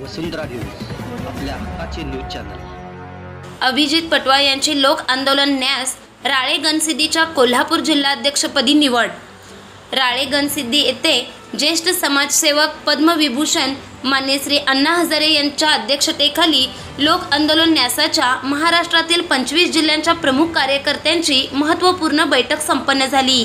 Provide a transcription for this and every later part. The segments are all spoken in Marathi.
वसुंधरा न्यूज, आपल्या हक्काचे न्यूज चॅनल। अभिजित पटवा यांची लोक आंदोलन न्यास राळे गणसिद्धीच्या कोल्हापूर जिल्हाध्यक्षपदी निवड। राळे गणसिद्धी येथे ज्येष्ठ समाजसेवक पद्मविभूषण मान्य श्री अण्णा हजारे यांच्या अध्यक्षतेखाली लोक आंदोलन न्यासाच्या महाराष्ट्रातील 25 जिल्ह्यांच्या प्रमुख कार्यकर्त्यांची महत्त्वपूर्ण बैठक संपन्न झाली।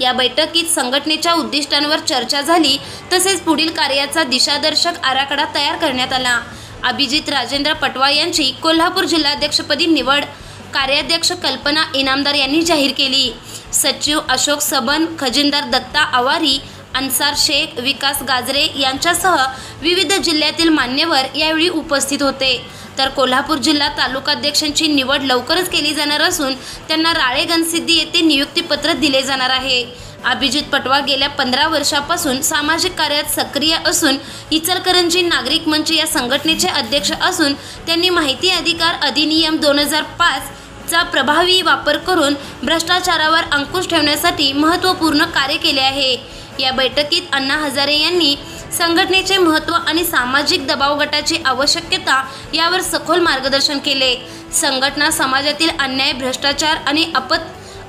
या बैठकीत संघटनेच्या उद्दिष्टांवर चर्चा झाली, तसेच पुढील कार्याचा दिशादर्शक आराखडा तयार करण्यात आला। अभिजित राजेंद्र पटवा यांची कोल्हापूर जिल्हाध्यक्षपदी निवड कार्याध्यक्ष कल्पना इनामदार यांनी जाहीर केली। सचिव अशोक सबन, खजिनदार दत्ता आवारी, अन्सार शेख, विकास गाजरे यांच्यासह विविध जिल्ह्यातील मान्यवर यावेळी उपस्थित होते। तर कोल्हापूर जिल्हा तालुकाध्यक्षांची निवड लवकरच केली जाणार असून त्यांना राळे गणसिद्धी येथे नियुक्तीपत्र दिले जाणार आहे। अभिजित पटवा गेल्या 15 वर्षापासून सामाजिक कार्यात सक्रिय असून इचलकरंजी नागरिक मंच या संघटनेचे अध्यक्ष असून त्यांनी माहिती अधिकार अधिनियम 2005 चा प्रभावी वापर करून भ्रष्टाचारावर अंकुश ठेवण्यासाठी महत्त्वपूर्ण कार्य केले आहे। या बैठकीत अण्णा हजारे यांनी संघटनेचे महत्त्व आणि सामाजिक दबाव गटाची आवश्यकता यावर सखोल मार्गदर्शन केले। संघटना समाजातील अन्याय, भ्रष्टाचार आणि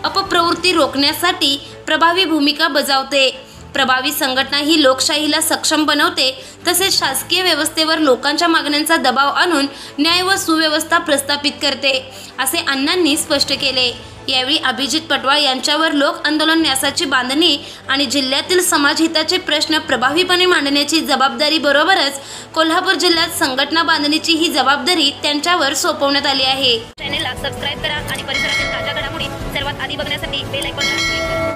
अपप्रवृत्ती रोखण्यासाठी प्रभावी भूमिका बजावते। प्रभावी संघटना ही लोकशाहीला सक्षम बनवते, तसेच शासकीय व्यवस्थेवर लोकांच्या मागण्यांचा दबाव आणून न्याय व सुव्यवस्था प्रस्थापित करते, असे अण्णांनी स्पष्ट केले। यावेळी अभिजित पटवा यांच्यावर लोक आंदोलन न्यासाची बांधणी आणि जिल्ह्यातील समाजहिताचे प्रश्न प्रभावीपणे मांडण्याची जबाबदारी बरोबरच कोल्हापूर जिल्ह्यात संघटना बांधणीची ही जबाबदारी त्यांच्यावर सोपवण्यात आली आहे। चॅनलला सबस्क्राइब करा आणि परिसरातील ताज्या घडामोडी सर्वात आधी बघण्यासाठी बेल आयकॉनला क्लिक करा।